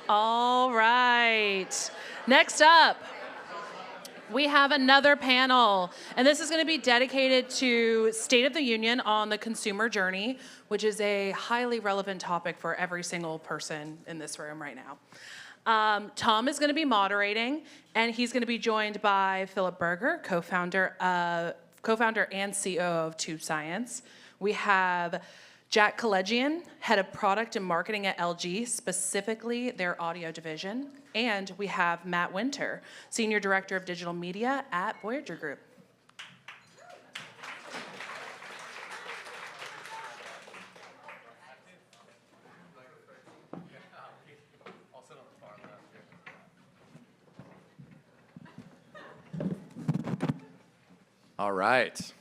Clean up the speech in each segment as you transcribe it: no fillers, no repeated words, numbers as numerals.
All right. Next up, we have another panel, and this is going to be dedicated to State of the Union on the consumer journey, which is a highly relevant topic for every single person in this room right now. Tom is going to be moderating, and he's going to be joined by Philip Berger, co-founder and CEO of Tube Science. We have Jack Cohley, head of product and marketing at LG, specifically their audio division. And we have Matt Winter, senior director of digital media at Voyager Group. All right.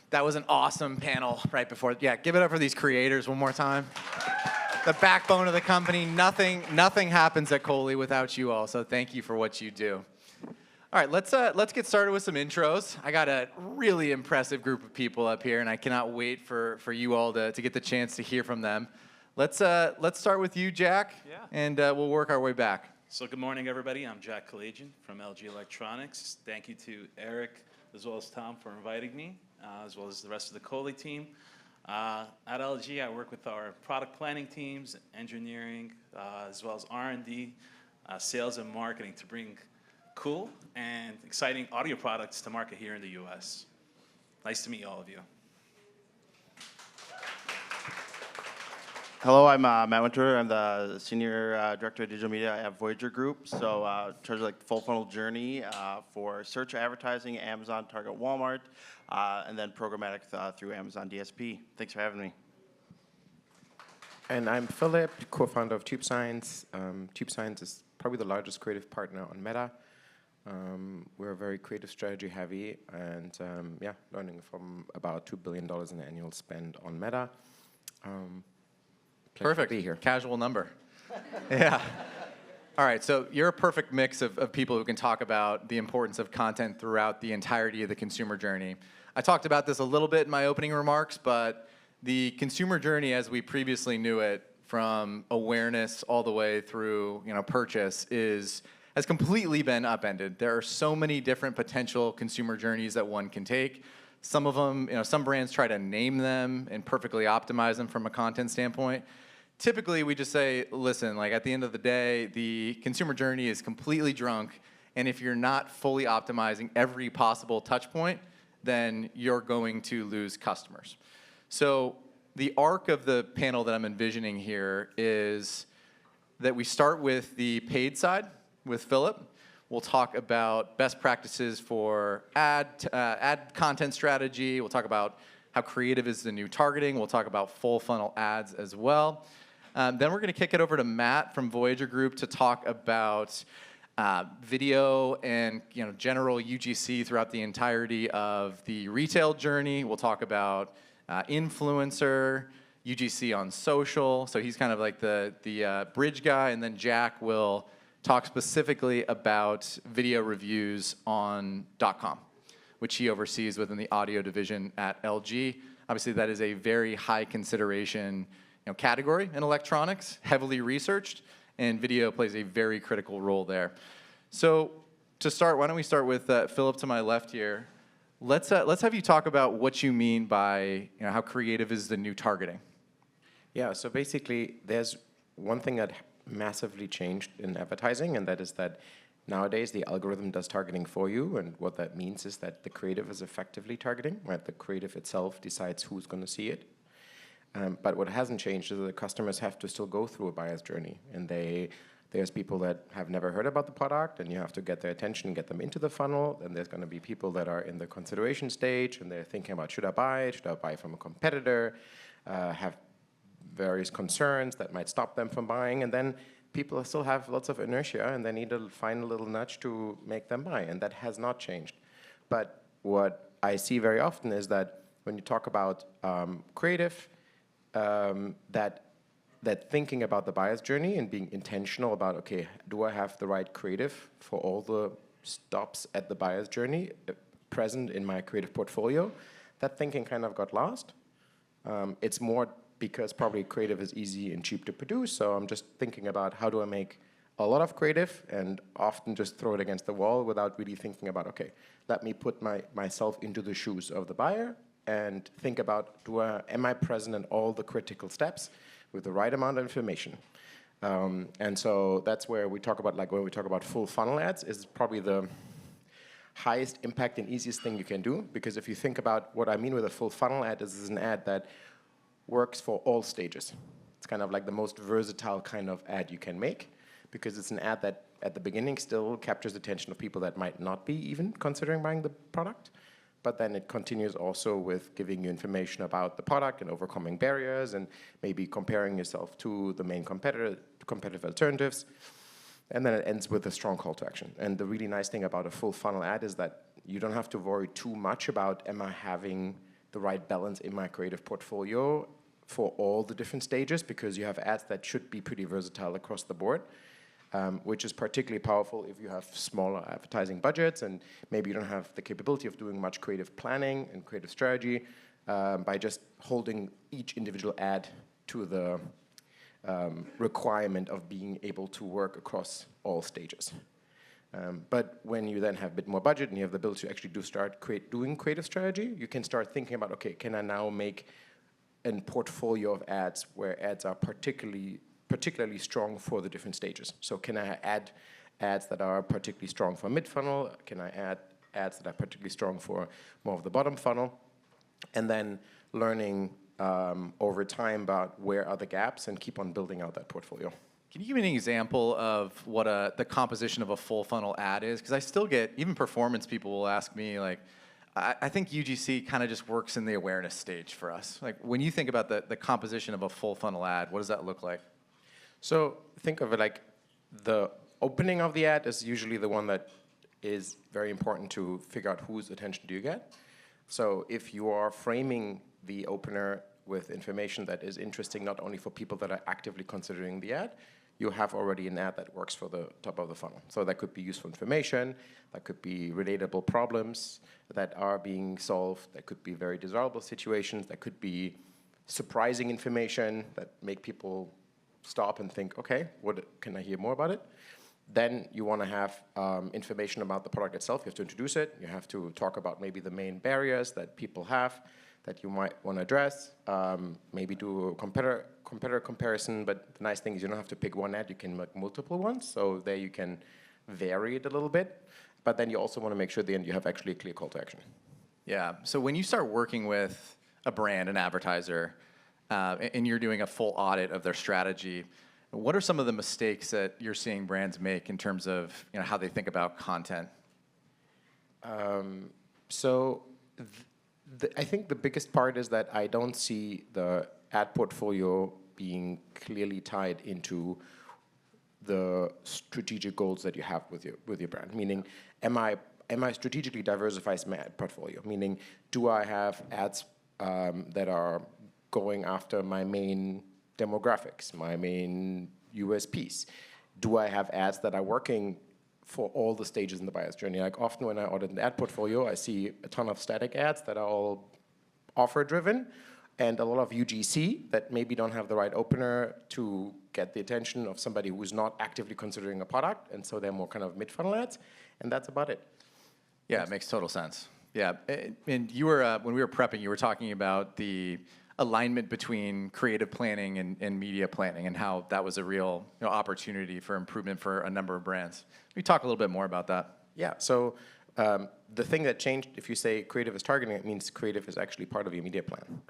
That was an awesome panel right before. Yeah, give it up for these creators one more time. The backbone of the company. Nothing happens at Cohley without you all, so thank you for what you do. All right, let's get started with some intros. I got a really impressive group of people up here, and I cannot wait for you all to get the chance to hear from them. Let's start with you, Jack, and we'll work our way back. So good morning, everybody. I'm Jack Cohley from LG Electronics. Thank you to Eric as well as Tom for inviting me, as well as the rest of the Cohley team. At LG, I work with our product planning teams, engineering, as well as R&D, sales and marketing to bring cool and exciting audio products to market here in the US. Nice to meet all of you. Hello, I'm Matt Winter. I'm the Senior Director of Digital Media at Voyager Group. So in terms of like the full funnel journey for search advertising, Amazon, Target, Walmart, and then programmatic through Amazon DSP. Thanks for having me. And I'm Philip, co-founder of Tube Science. Tube Science is probably the largest creative partner on Meta. We're very creative strategy heavy and learning from about $2 billion in annual spend on Meta. Perfect. To be here. Casual number. Yeah. All right, so you're a perfect mix of people who can talk about the importance of content throughout the entirety of the consumer journey. I talked about this a little bit in my opening remarks, but the consumer journey as we previously knew it, from awareness all the way through purchase, has completely been upended. There are so many different potential consumer journeys that one can take. Some of them, some brands try to name them and perfectly optimize them from a content standpoint. Typically, we just say, listen, like at the end of the day, the consumer journey is completely drunk, and if you're not fully optimizing every possible touch point, then you're going to lose customers. So the arc of the panel that I'm envisioning here is that we start with the paid side with Philip. We'll talk about best practices for ad content strategy. We'll talk about how creative is the new targeting. We'll talk about full funnel ads as well. Then we're going to kick it over to Matt from Voyager Group to talk about video and general UGC throughout the entirety of the retail journey. We'll talk about influencer, UGC on social. So he's kind of like the bridge guy, and then Jack will talk specifically about video reviews on .com, which he oversees within the audio division at LG. Obviously, that is a very high consideration category in electronics, heavily researched, and video plays a very critical role there. So to start, why don't we start with Philip to my left here. Let's have you talk about what you mean by how creative is the new targeting. Yeah, so basically, there's one thing that massively changed in advertising, and that is that nowadays the algorithm does targeting for you, and what that means is that the creative is effectively targeting, right? The creative itself decides who's going to see it. But what hasn't changed is that the customers have to still go through a buyer's journey, and there's people that have never heard about the product, and you have to get their attention, get them into the funnel, and there's going to be people that are in the consideration stage, and they're thinking about, should I buy from a competitor, have various concerns that might stop them from buying, and then people still have lots of inertia, and they need to find a little nudge to make them buy, and that has not changed. But what I see very often is that when you talk about creative, that thinking about the buyer's journey and being intentional about, okay, do I have the right creative for all the stops at the buyer's journey present in my creative portfolio? That thinking kind of got lost. It's more because probably creative is easy and cheap to produce. So I'm just thinking about how do I make a lot of creative and often just throw it against the wall without really thinking about, okay, let me put myself into the shoes of the buyer and think about, am I present in all the critical steps with the right amount of information? And so that's where we talk about, like when we talk about full funnel ads, is probably the highest impact and easiest thing you can do. Because if you think about what I mean with a full funnel ad, is an ad that works for all stages. It's kind of like the most versatile kind of ad you can make, because it's an ad that at the beginning still captures the attention of people that might not be even considering buying the product. But then it continues also with giving you information about the product and overcoming barriers and maybe comparing yourself to the main competitive alternatives. And then it ends with a strong call to action. And the really nice thing about a full funnel ad is that you don't have to worry too much about, am I having the right balance in my creative portfolio for all the different stages, because you have ads that should be pretty versatile across the board. Which is particularly powerful if you have smaller advertising budgets and maybe you don't have the capability of doing much creative planning and creative strategy by just holding each individual ad to the requirement of being able to work across all stages. But when you then have a bit more budget and you have the ability to actually start doing creative strategy, you can start thinking about, okay, can I now make a portfolio of ads where ads are particularly strong for the different stages? So can I add ads that are particularly strong for mid-funnel? Can I add ads that are particularly strong for more of the bottom funnel? And then learning over time about where are the gaps and keep on building out that portfolio. Can you give me an example of what the composition of a full funnel ad is? Because I still get, even performance people will ask me, like, I think UGC kind of just works in the awareness stage for us. Like, when you think about the composition of a full funnel ad, what does that look like? So think of it like the opening of the ad is usually the one that is very important to figure out whose attention do you get. So if you are framing the opener with information that is interesting not only for people that are actively considering the ad, you have already an ad that works for the top of the funnel. So that could be useful information, that could be relatable problems that are being solved, that could be very desirable situations, that could be surprising information that make people stop and think, okay, what can I hear more about it? Then you want to have information about the product itself. You have to introduce it. You have to talk about maybe the main barriers that people have that you might want to address. Maybe do a competitor comparison. But the nice thing is you don't have to pick one ad. You can make multiple ones. So there you can vary it a little bit. But then you also want to make sure at the end you have actually a clear call to action. Yeah. So when you start working with a brand, an advertiser, and you're doing a full audit of their strategy, what are some of the mistakes that you're seeing brands make in terms of how they think about content? I think the biggest part is that I don't see the ad portfolio being clearly tied into the strategic goals that you have with your brand. Meaning, am I strategically diversifying my ad portfolio? Meaning, do I have ads that are going after my main demographics, my main USPs? Do I have ads that are working for all the stages in the buyer's journey? Like often when I audit an ad portfolio, I see a ton of static ads that are all offer-driven and a lot of UGC that maybe don't have the right opener to get the attention of somebody who's not actively considering a product, and so they're more kind of mid-funnel ads, and that's about it. Yeah, it makes total sense. Yeah, and you were, when we were prepping, you were talking about the alignment between creative planning and media planning and how that was a real opportunity for improvement for a number of brands. Can we talk a little bit more about that? Yeah, so the thing that changed, if you say creative is targeting, it means creative is actually part of your media plan.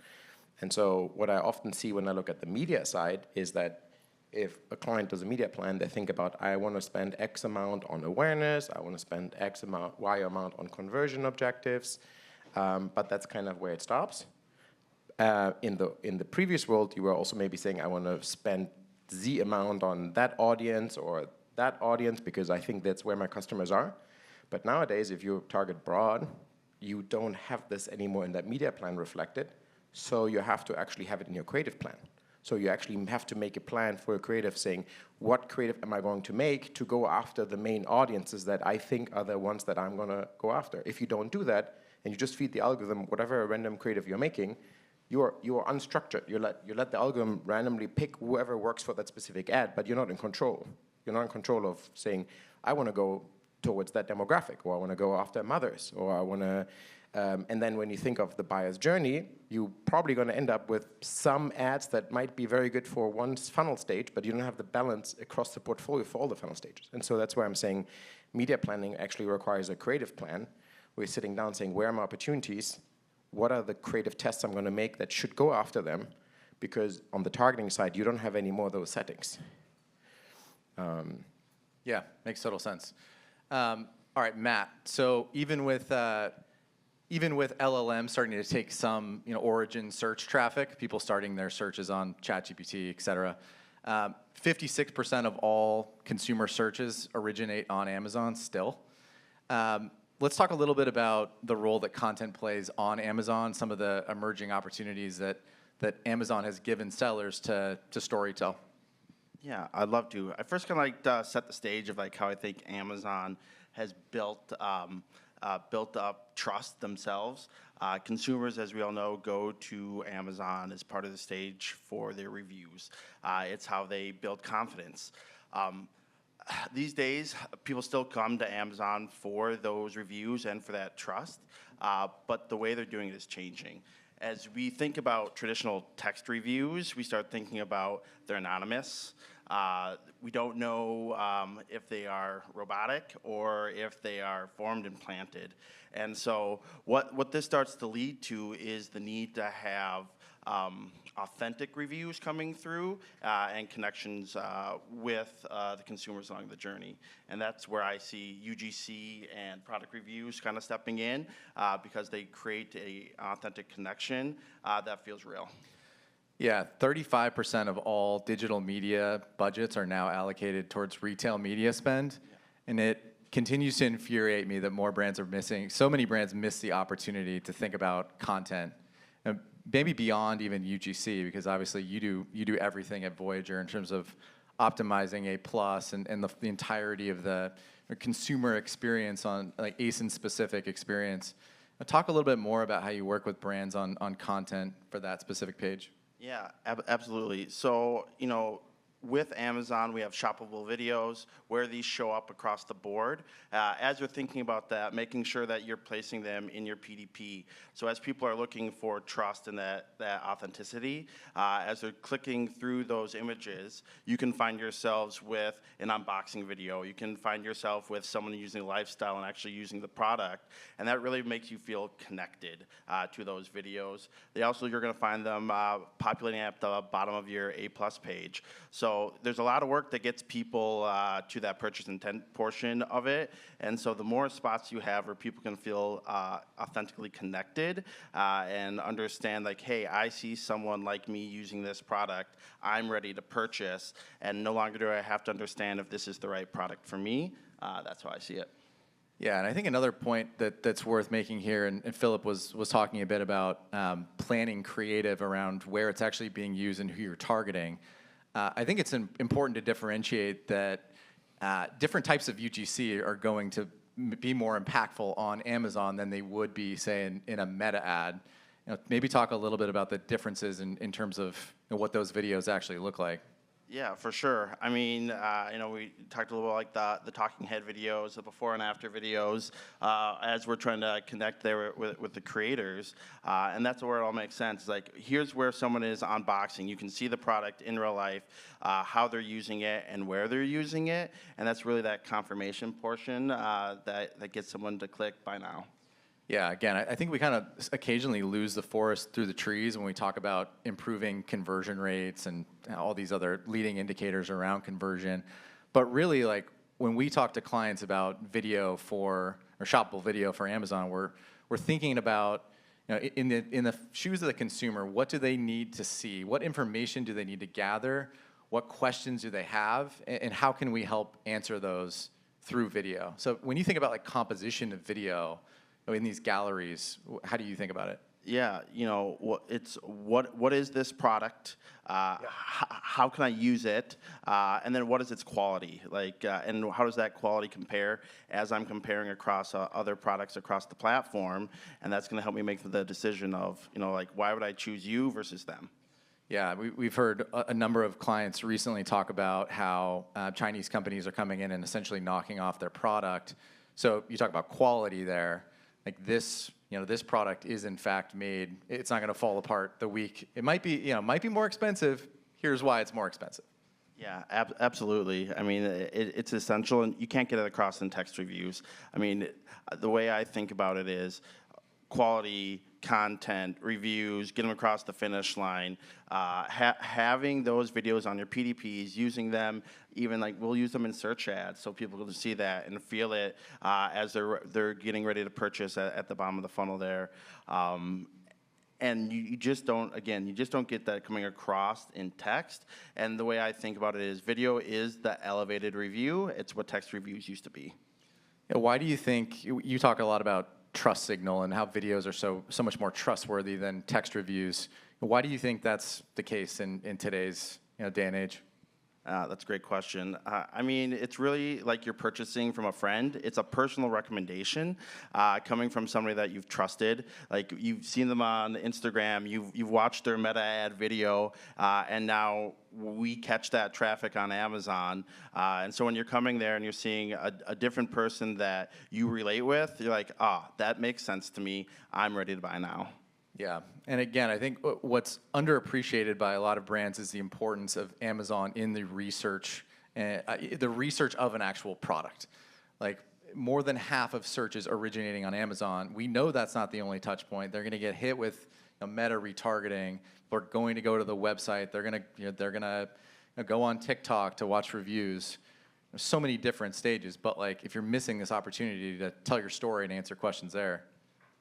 And so what I often see when I look at the media side is that if a client does a media plan, they think about, I want to spend X amount on awareness, I want to spend Y amount on conversion objectives, but that's kind of where it stops. In the previous world, you were also maybe saying, I want to spend Z amount on that audience or that audience because I think that's where my customers are. But nowadays, if you target broad, you don't have this anymore in that media plan reflected. So you have to actually have it in your creative plan. So you actually have to make a plan for a creative saying, what creative am I going to make to go after the main audiences that I think are the ones that I'm going to go after? If you don't do that, and you just feed the algorithm whatever random creative you're making, you're unstructured. You let the algorithm randomly pick whoever works for that specific ad, but you're not in control. You're not in control of saying, I want to go towards that demographic, or I want to go after mothers, or I want to. And then when you think of the buyer's journey, you're probably going to end up with some ads that might be very good for one funnel stage, but you don't have the balance across the portfolio for all the funnel stages. And so that's why I'm saying media planning actually requires a creative plan. We're sitting down saying, where are my opportunities? What are the creative tests I'm going to make that should go after them? Because on the targeting side, you don't have any more of those settings. Yeah, makes total sense. All right, Matt. So even with LLM starting to take some origin search traffic, people starting their searches on ChatGPT, et cetera, 56% of all consumer searches originate on Amazon still. Let's talk a little bit about the role that content plays on Amazon, some of the emerging opportunities that Amazon has given sellers to storytell. Yeah, I'd love to. I first kind of like to set the stage of like how I think Amazon has built up trust themselves. Consumers, as we all know, go to Amazon as part of the stage for their reviews. It's how they build confidence. These days, people still come to Amazon for those reviews and for that trust, but the way they're doing it is changing. As we think about traditional text reviews, we start thinking about they're anonymous. We don't know if they are robotic or if they are formed and planted. And so what this starts to lead to is the need to have authentic reviews coming through and connections with the consumers along the journey. And that's where I see UGC and product reviews kind of stepping in because they create an authentic connection that feels real. Yeah, 35% of all digital media budgets are now allocated towards retail media spend, and it continues to infuriate me that more brands are missing. So many brands miss the opportunity to think about content, and maybe beyond even UGC, because obviously you do everything at Voyager in terms of optimizing A+ and the entirety of the consumer experience on like ASIN-specific experience. Talk a little bit more about how you work with brands on content for that specific page. Yeah, absolutely. So, with Amazon, we have shoppable videos where these show up across the board. As you're thinking about that, making sure that you're placing them in your PDP. So as people are looking for trust and that authenticity, as they're clicking through those images, you can find yourselves with an unboxing video. You can find yourself with someone using lifestyle and actually using the product. And that really makes you feel connected to those videos. You're going to find them populating at the bottom of your A+ page. So there's a lot of work that gets people to that purchase intent portion of it. And so the more spots you have where people can feel authentically connected and understand like, hey, I see someone like me using this product, I'm ready to purchase, and no longer do I have to understand if this is the right product for me. That's how I see it. Yeah, and I think another point that's worth making here, and Philip was talking a bit about planning creative around where it's actually being used and who you're targeting. I think it's important to differentiate that different types of UGC are going to be more impactful on Amazon than they would be, say, in a meta ad. Maybe talk a little bit about the differences in terms of what those videos actually look like. Yeah, for sure. I mean, we talked a little bit like the talking head videos, the before and after videos, as we're trying to connect there with the creators. And that's where it all makes sense. Like, here's where someone is unboxing. You can see the product in real life, how they're using it and where they're using it. And that's really that confirmation portion that gets someone to click buy now. Yeah, again, I think we kind of occasionally lose the forest through the trees when we talk about improving conversion rates and all these other leading indicators around conversion. But really, like when we talk to clients about video or shoppable video for Amazon, we're thinking about in the shoes of the consumer, what do they need to see? What information do they need to gather? What questions do they have? And how can we help answer those through video? So when you think about like composition of video in these galleries, how do you think about it? Yeah, what is this product? How can I use it? And then what is its quality? And how does that quality compare as I'm comparing across other products across the platform? And that's going to help me make the decision of, why would I choose you versus them? Yeah, we've heard a number of clients recently talk about how Chinese companies are coming in and essentially knocking off their product. So you talk about quality there. Like this, this product is in fact made. It's not going to fall apart the week. It might be, might be more expensive. Here's why it's more expensive. Yeah, absolutely. I mean, it's essential, and you can't get it across in text reviews. I mean, the way I think about it is quality, content, reviews, get them across the finish line. Having those videos on your PDPs, using them, even we'll use them in search ads so people can see that and feel it as they're getting ready to purchase at the bottom of the funnel there. And you just don't get that coming across in text. And the way I think about it is video is the elevated review. It's what text reviews used to be. Yeah, why do you think, you talk a lot about trust signal and how videos are so much more trustworthy than text reviews. Why do you think that's the case in today's day and age? That's a great question. I mean, it's really like you're purchasing from a friend. It's a personal recommendation coming from somebody that you've trusted. Like you've seen them on Instagram, you've watched their meta ad video, and now we catch that traffic on Amazon. And so when you're coming there and you're seeing a different person that you relate with, you're like, that makes sense to me. I'm ready to buy now. Yeah, and again, I think what's underappreciated by a lot of brands is the importance of Amazon in the research of an actual product. Like more than half of searches originating on Amazon, we know that's not the only touch point. They're going to get hit with meta retargeting. They're going to go to the website. They're going to go on TikTok to watch reviews. There's so many different stages, but if you're missing this opportunity to tell your story and answer questions there,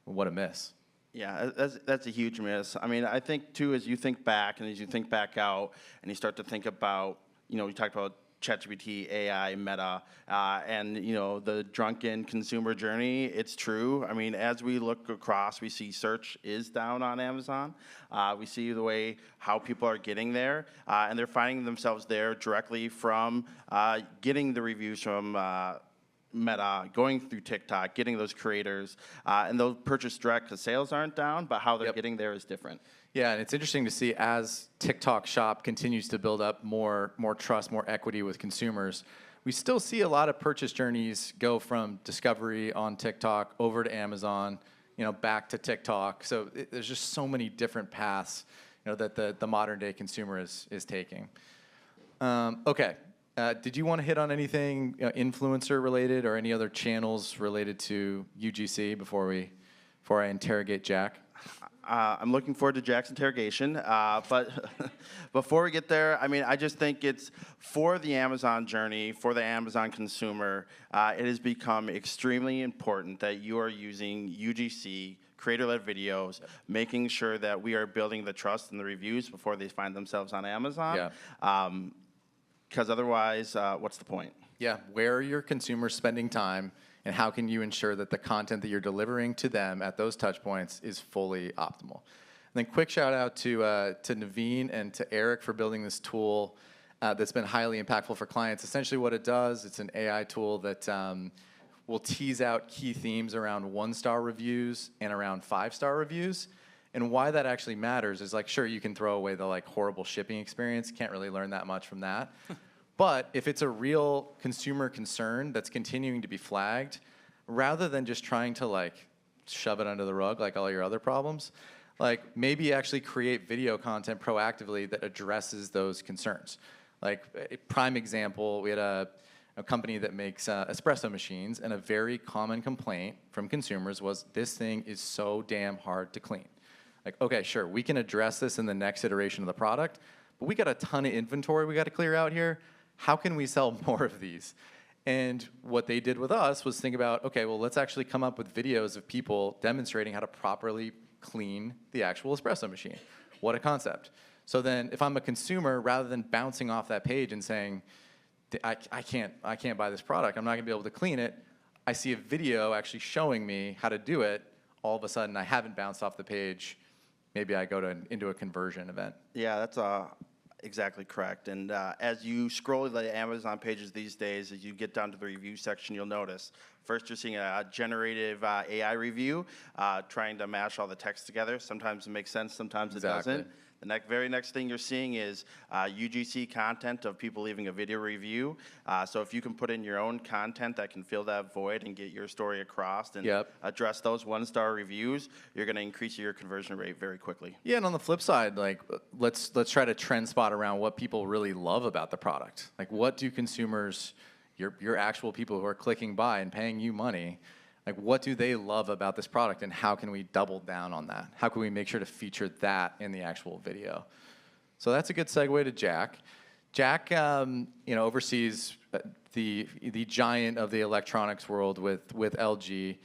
what a miss. Yeah, that's a huge miss. I mean, I think, too, as you think back and as you think back out and you start to think about, we talked about ChatGPT, AI, Meta, and, the drunken consumer journey, it's true. I mean, as we look across, we see search is down on Amazon. We see the way how people are getting there, and they're finding themselves there directly from getting the reviews from Meta, going through TikTok, getting those creators, and they'll purchase direct because sales aren't down, but how they're getting there is different. Yeah, and it's interesting to see as TikTok Shop continues to build up more trust, more equity with consumers, we still see a lot of purchase journeys go from discovery on TikTok over to Amazon, back to TikTok. So there's just so many different paths, that the modern day consumer is taking. Okay. Did you want to hit on anything influencer related or any other channels related to UGC before I interrogate Jack? I'm looking forward to Jack's interrogation, but before we get there, I mean, I just think it's for the Amazon journey, for the Amazon consumer, it has become extremely important that you are using UGC, creator-led videos, making sure that we are building the trust and the reviews before they find themselves on Amazon. Yeah. Because otherwise, what's the point? Yeah, where are your consumers spending time, and how can you ensure that the content that you're delivering to them at those touch points is fully optimal? And then quick shout out to Naveen and to Eric for building this tool that's been highly impactful for clients. Essentially what it does, it's an AI tool that will tease out key themes around 1-star reviews and around 5-star reviews. And why that actually matters is sure, you can throw away the horrible shipping experience. Can't really learn that much from that. But if it's a real consumer concern that's continuing to be flagged, rather than just trying to shove it under the rug like all your other problems, maybe actually create video content proactively that addresses those concerns. A prime example, we had a company that makes espresso machines, and a very common complaint from consumers was, this thing is so damn hard to clean. Okay, sure, we can address this in the next iteration of the product, but we got a ton of inventory we got to clear out here. How can we sell more of these? And what they did with us was think about, okay, well, let's actually come up with videos of people demonstrating how to properly clean the actual espresso machine. What a concept. So then if I'm a consumer, rather than bouncing off that page and saying, I can't buy this product, I'm not going to be able to clean it, I see a video actually showing me how to do it all of a sudden I haven't bounced off the page. Maybe I go into a conversion event. Yeah, that's exactly correct. And as you scroll the Amazon pages these days, as you get down to the review section, you'll notice first you're seeing a generative AI review trying to mash all the text together. Sometimes it makes sense, sometimes it doesn't. The very next thing you're seeing is UGC content of people leaving a video review. So if you can put in your own content that can fill that void and get your story across and address those one-star reviews, you're going to increase your conversion rate very quickly. Yeah, and on the flip side, like let's try to trend spot around what people really love about the product. Like, what do consumers, your actual people who are clicking buy and paying you money, like, what do they love about this product, and how can we double down on that? How can we make sure to feature that in the actual video? So that's a good segue to Jack. Jack, oversees the giant of the electronics world with LG.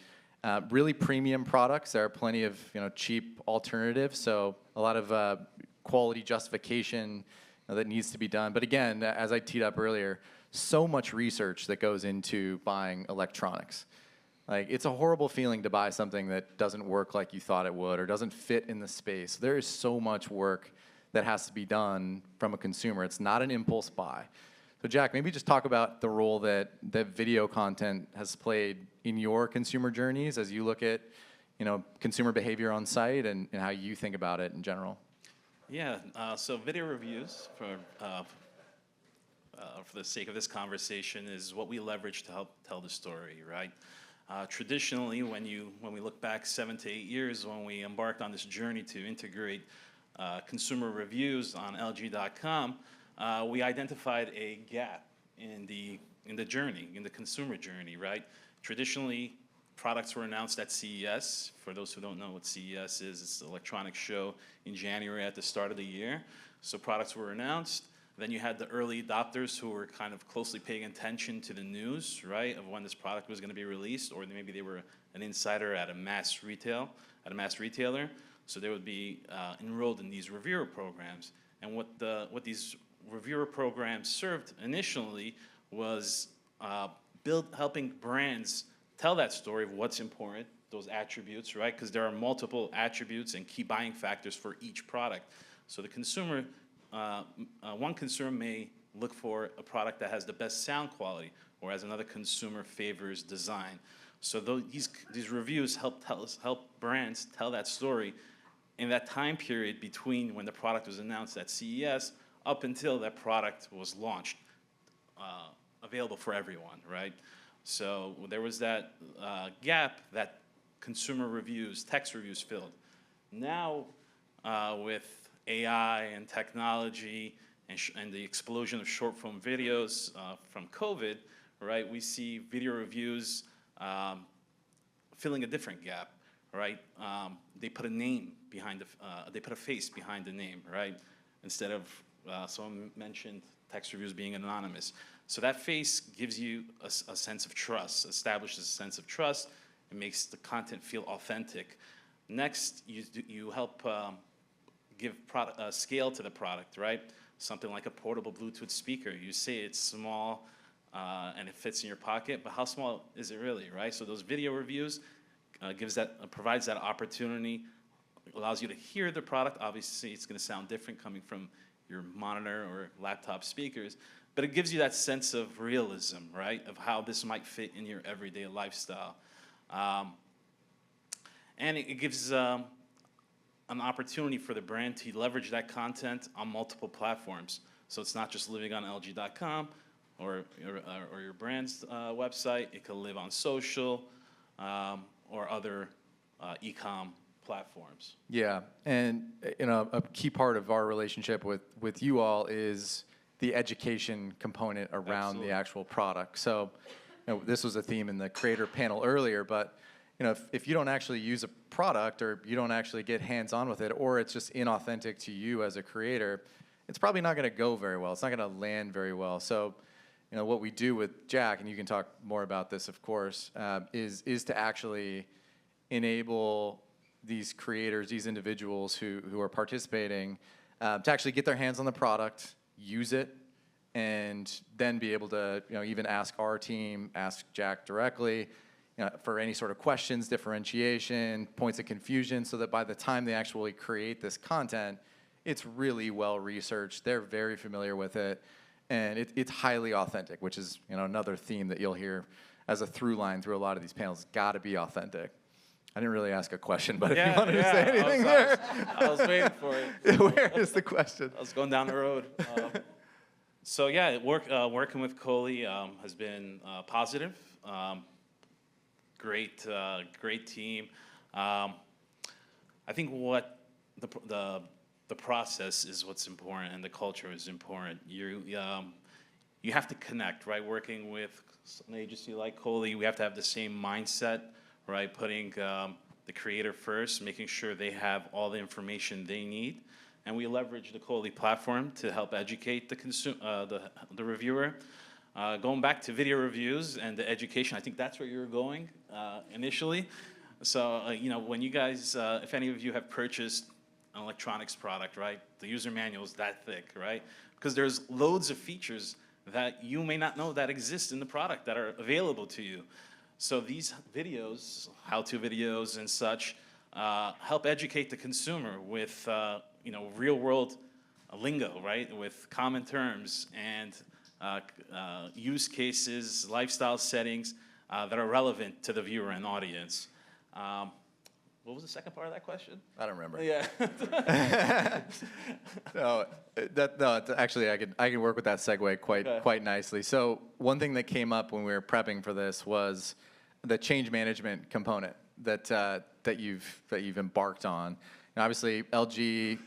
Really premium products. There are plenty of cheap alternatives. So a lot of quality justification that needs to be done. But again, as I teed up earlier, so much research that goes into buying electronics. Like, it's a horrible feeling to buy something that doesn't work like you thought it would or doesn't fit in the space. There is so much work that has to be done from a consumer. It's not an impulse buy. So Jack, maybe just talk about the role that video content has played in your consumer journeys as you look at consumer behavior on site and how you think about it in general. Yeah, so video reviews, for the sake of this conversation, is what we leverage to help tell the story, right? Traditionally, when we look back 7 to 8 years, when we embarked on this journey to integrate consumer reviews on LG.com, we identified a gap in the journey, in the consumer journey, right? Traditionally, products were announced at CES. For those who don't know what CES is, it's an electronics show in January at the start of the year. So products were announced. Then you had the early adopters who were kind of closely paying attention to the news, right, of when this product was going to be released, or maybe they were an insider at a mass retailer. So they would be enrolled in these reviewer programs. And what these reviewer programs served initially was helping brands tell that story of what's important, those attributes, right? Because there are multiple attributes and key buying factors for each product. So the consumer, one consumer may look for a product that has the best sound quality, whereas another consumer favors design. So these reviews help brands tell that story in that time period between when the product was announced at CES up until that product was launched, available for everyone, right? So there was that gap that consumer reviews, text reviews filled. Now, with AI and technology and the explosion of short form videos from COVID, right, we see video reviews filling a different gap, right? They put a name behind they put a face behind the name, right? Instead of someone mentioned text reviews being anonymous. So that face gives you a sense of trust, establishes a sense of trust, and makes the content feel authentic. Next, you help give scale to the product, right? Something like a portable Bluetooth speaker. You say it's small and it fits in your pocket, but how small is it really, right? So those video reviews provides that opportunity, allows you to hear the product. Obviously, it's going to sound different coming from your monitor or laptop speakers, but it gives you that sense of realism, right, of how this might fit in your everyday lifestyle. And it gives an opportunity for the brand to leverage that content on multiple platforms. So it's not just living on LG.com or your brand's website. It could live on social or other e-com platforms. Yeah, and a key part of our relationship with you all is the education component around the actual product. So this was a theme in the creator panel earlier, but if you don't actually use a product or you don't actually get hands-on with it, or it's just inauthentic to you as a creator, it's probably not going to go very well. It's not going to land very well. So what we do with Jack, and you can talk more about this, of course, is to actually enable these creators, these individuals who are participating, to actually get their hands on the product, use it, and then be able to even ask our team, ask Jack directly, for any sort of questions, differentiation, points of confusion, so that by the time they actually create this content, it's really well researched. They're very familiar with it, and it's highly authentic, which is another theme that you'll hear as a through line through a lot of these panels. Got to be authentic. I didn't really ask a question, but if you wanted to say anything there. I was waiting for it. Where is the question? I was going down the road. So yeah, working with Cohley has been positive. Great team. I think what the process is what's important, and the culture is important. You have to connect, right? Working with an agency like Cohley, we have to have the same mindset, right? Putting the creator first, making sure they have all the information they need, and we leverage the Cohley platform to help educate the reviewer. Going back to video reviews and the education, I think that's where you're going initially. So when you guys, if any of you have purchased an electronics product, right, the user manual is that thick, right? Because there's loads of features that you may not know that exist in the product that are available to you. So these videos, how-to videos and such, help educate the consumer with real-world lingo, right, with common terms and use cases, lifestyle settings that are relevant to the viewer and audience. What was the second part of that question? I don't remember. Yeah. Actually, I can work with that segue quite nicely. So one thing that came up when we were prepping for this was the change management component that you've embarked on. And obviously, LG,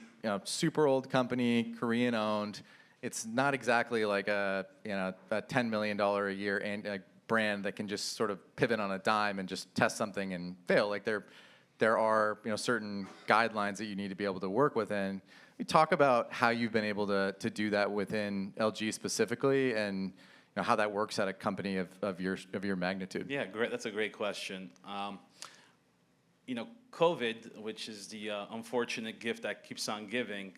super old company, Korean owned. It's not exactly like a $10 million a year and a brand that can just sort of pivot on a dime and just test something and fail. Like there are certain guidelines that you need to be able to work within. You talk about how you've been able to do that within LG specifically, and how that works at a company of your magnitude. Yeah, great. That's a great question. COVID, which is the unfortunate gift that keeps on giving.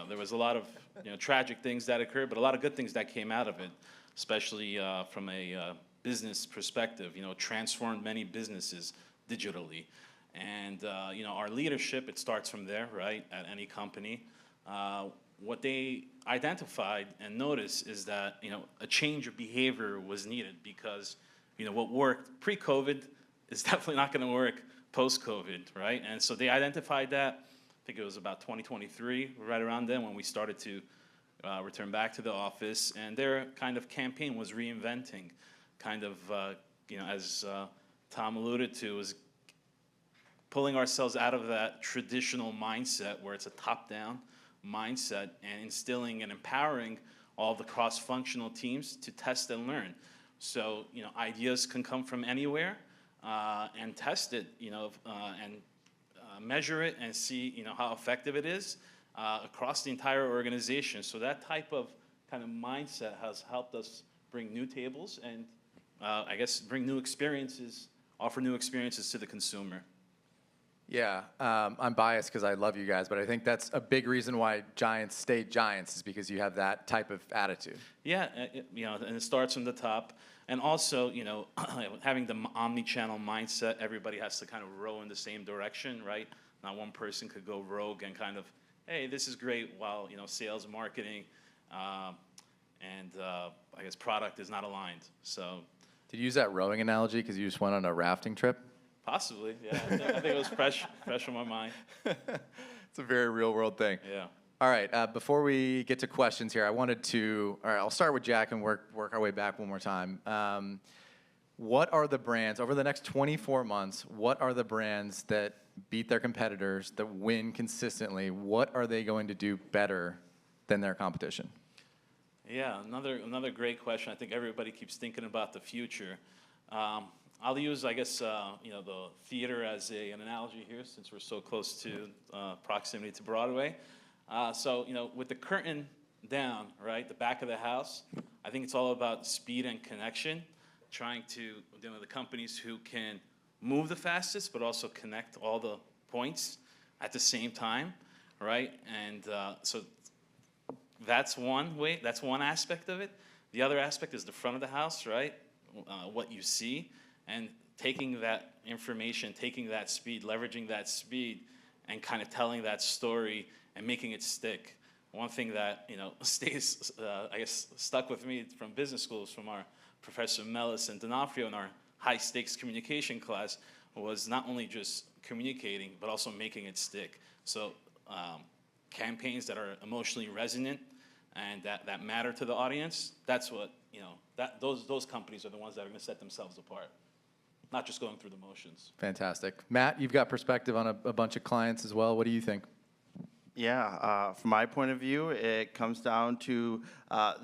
There was a lot of tragic things that occurred, but a lot of good things that came out of it, especially from a business perspective. Transformed many businesses digitally. And our leadership, it starts from there, right, at any company. What they identified and noticed is that a change of behavior was needed, because what worked pre-COVID is definitely not going to work post-COVID, right? And so they identified that. I think it was about 2023, right around then, when we started to return back to the office, and their kind of campaign was reinventing, kind of as Tom alluded to, was pulling ourselves out of that traditional mindset where it's a top-down mindset, and instilling and empowering all the cross-functional teams to test and learn. So ideas can come from anywhere, and test it, and measure it and see how effective it is across the entire organization. So that type of kind of mindset has helped us bring new tables and I guess bring new experiences, offer new experiences to the consumer. Yeah, I'm biased because I love you guys, but I think that's a big reason why Giants stay Giants, is because you have that type of attitude. Yeah, and it starts from the top. And also, having the omni-channel mindset, everybody has to kind of row in the same direction, right? Not one person could go rogue and kind of, hey, this is great, while, sales, marketing, and I guess product is not aligned. So. Did you use that rowing analogy because you just went on a rafting trip? Possibly, yeah. I think it was fresh on my mind. It's a very real world thing. Yeah. All right, before we get to questions here, I'll start with Jack and work our way back one more time. What are the brands, over the next 24 months, what are the brands that beat their competitors, that win consistently? What are they going to do better than their competition? Yeah, another great question. I think everybody keeps thinking about the future. I'll use, I guess, the theater as an analogy here, since we're so close to proximity to Broadway. So, with the curtain down, right, the back of the house, I think it's all about speed and connection, trying to, the companies who can move the fastest, but also connect all the points at the same time, right? And so that's one way, that's one aspect of it. The other aspect is the front of the house, right? What you see. And taking that information, taking that speed, leveraging that speed, and kind of telling that story and making it stick. One thing that stays, I guess, stuck with me from business schools, from our Professor Mellis and D'Onofrio in our high stakes communication class, was not only just communicating, but also making it stick. So campaigns that are emotionally resonant and that matter to the audience, that's what, those companies are the ones that are going to set themselves apart, not just going through the motions. Fantastic. Matt, you've got perspective on a bunch of clients as well. What do you think? Yeah, from my point of view, it comes down to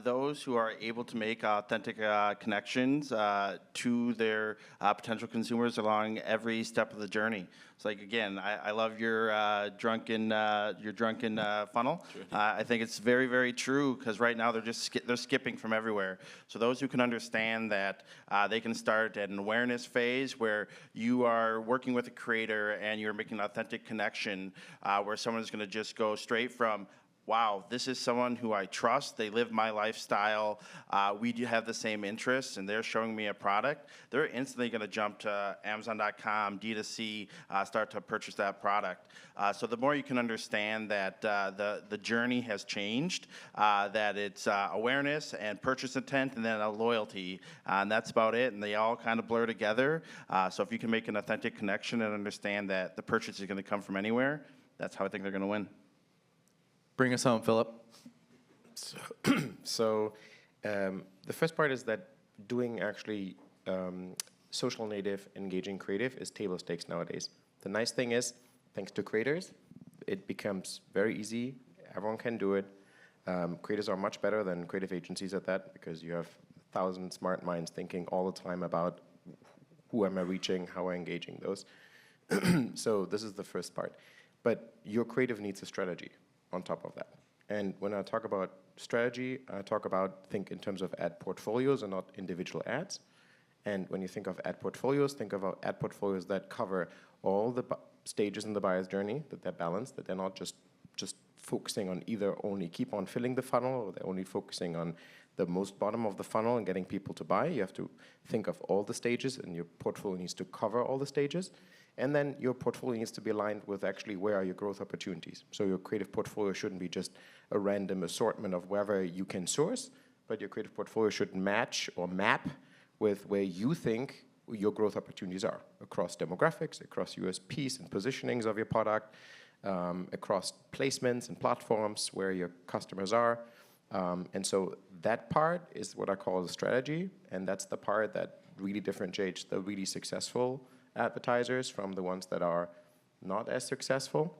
those who are able to make authentic connections to their potential consumers along every step of the journey. It's like, again, I love your drunken funnel. Sure. I think it's very, very true, because right now they're skipping from everywhere. So those who can understand that they can start at an awareness phase where you are working with a creator and you're making an authentic connection, where someone is going to just go straight from, wow, this is someone who I trust, they live my lifestyle, we do have the same interests, and they're showing me a product, they're instantly going to jump to Amazon.com, D2C, start to purchase that product. So the more you can understand that the journey has changed, that it's awareness and purchase intent and then a loyalty, and that's about it, and they all kind of blur together. So if you can make an authentic connection and understand that the purchase is going to come from anywhere, that's how I think they're going to win. Bring us home, Philip. So the first part is that doing actually social native, engaging creative is table stakes nowadays. The nice thing is, thanks to creators, it becomes very easy. Everyone can do it. Creators are much better than creative agencies at that, because you have 1,000 smart minds thinking all the time about who am I reaching, how am I engaging those. So this is the first part. But your creative needs a strategy on top of that. And when I talk about strategy, I think in terms of ad portfolios and not individual ads. And when you think of ad portfolios, think of ad portfolios that cover all the stages in the buyer's journey, that they're balanced, that they're not just focusing on either only keep on filling the funnel, or they're only focusing on the most bottom of the funnel and getting people to buy. You have to think of all the stages, and your portfolio needs to cover all the stages. And then your portfolio needs to be aligned with actually where are your growth opportunities. So your creative portfolio shouldn't be just a random assortment of wherever you can source, but your creative portfolio should match or map with where you think your growth opportunities are across demographics, across USPs and positionings of your product, across placements and platforms where your customers are. And so that part is what I call the strategy, and that's the part that really differentiates the really successful advertisers from the ones that are not as successful.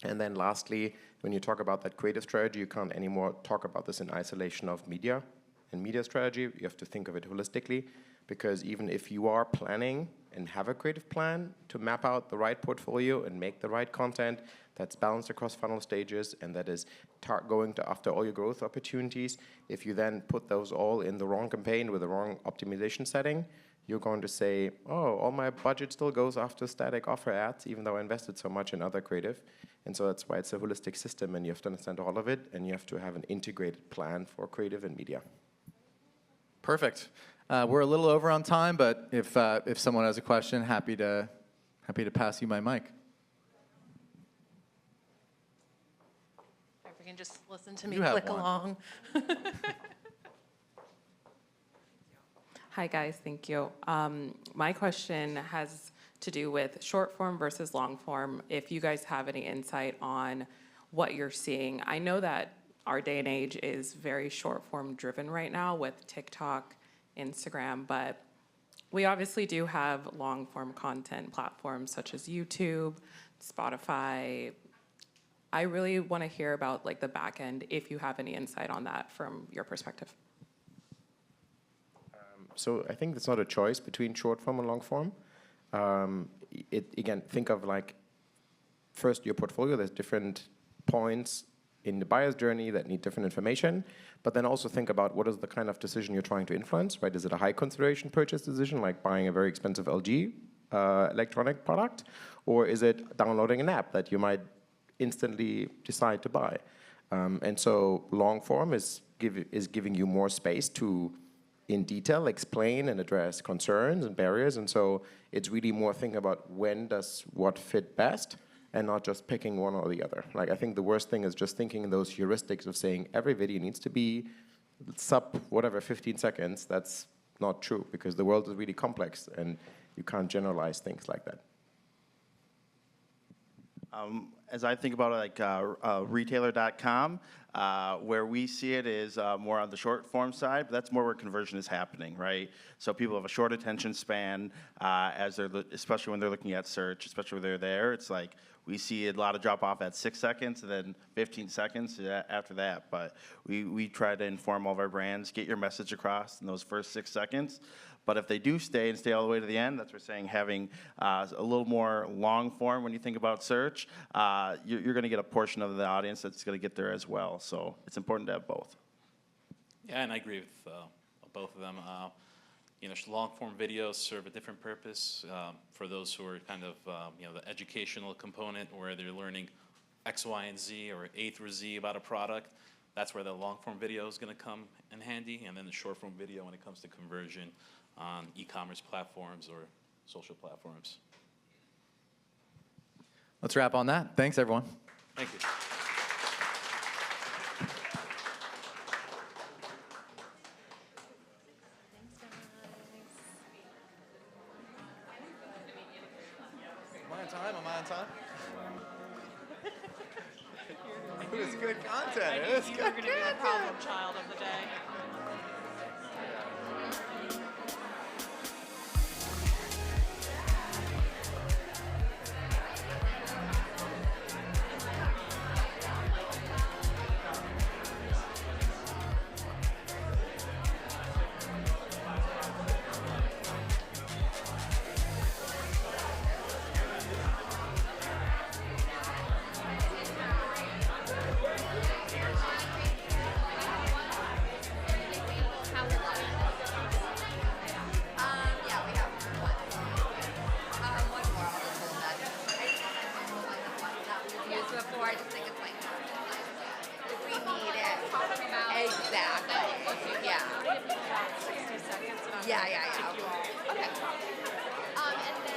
And then lastly, when you talk about that creative strategy, you can't anymore talk about this in isolation of media and media strategy. You have to think of it holistically, because even if you are planning and have a creative plan to map out the right portfolio and make the right content that's balanced across funnel stages and that is going after all your growth opportunities, if you then put those all in the wrong campaign with the wrong optimization setting, you're going to say, oh, all my budget still goes after static offer ads, even though I invested so much in other creative. And so that's why it's a holistic system, and you have to understand all of it, and you have to have an integrated plan for creative and media. Perfect. We're a little over on time, but if someone has a question, happy to pass you my mic. If we can just listen to me You have click one. along. Hi, guys. Thank you. My question has to do with short form versus long form. If you guys have any insight on what you're seeing. I know that our day and age is very short form driven right now with TikTok, Instagram, but we obviously do have long form content platforms such as YouTube, Spotify. I really want to hear about like the back end, if you have any insight on that from your perspective. So I think it's not a choice between short form and long form. Again, think of like, first your portfolio, there's different points in the buyer's journey that need different information, but then also think about what is the kind of decision you're trying to influence, right? Is it a high consideration purchase decision, like buying a very expensive LG electronic product, or is it downloading an app that you might instantly decide to buy? And so long form is giving you more space to in detail explain and address concerns and barriers. And so it's really more thinking about when does what fit best and not just picking one or the other. Like, I think the worst thing is just thinking in those heuristics of saying every video needs to be sub whatever 15 seconds. That's not true, because the world is really complex and you can't generalize things like that. As I think about it, like retailer.com, where we see it is more on the short form side, but that's more where conversion is happening, right? So people have a short attention span as they're, especially when they're looking at search, especially when they're there. It's like we see a lot of drop off at 6 seconds and then 15 seconds after that. But we try to inform all of our brands, get your message across in those first 6 seconds. But if they do stay and stay all the way to the end, that's what we're saying, having a little more long form when you think about search, you're going to get a portion of the audience that's going to get there as well. So it's important to have both. Yeah, and I agree with both of them. You know, long form videos serve a different purpose for those who are kind of, you know, the educational component where they're learning X, Y, and Z or A through Z about a product. That's where the long form video is going to come in handy, and then the short form video when it comes to conversion on e-commerce platforms or social platforms. Let's wrap on that. Thanks, everyone. Thank you. Am I on time? Am I on time? It was good content. It was good You're going to be the problem child of the day. Before, I just think it's like if we need it. Exactly. Yeah. 60 seconds and I'm Yeah, gonna yeah, yeah. take you all. Okay. And then.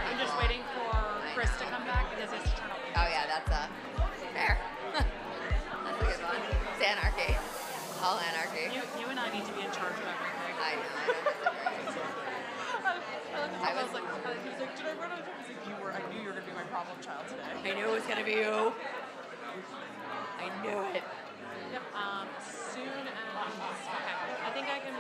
I'm just waiting for Chris to come back because it's to turn off. Oh yeah, that's fair. That's a good one. It's anarchy. All anarchy. You and I need to be in charge of everything. I know. I was like, he was like, did I run out of time? He's like, I knew you were going to be my problem child today. I knew it was gonna be you. I knew it. Yep. Soon as, okay, I think I can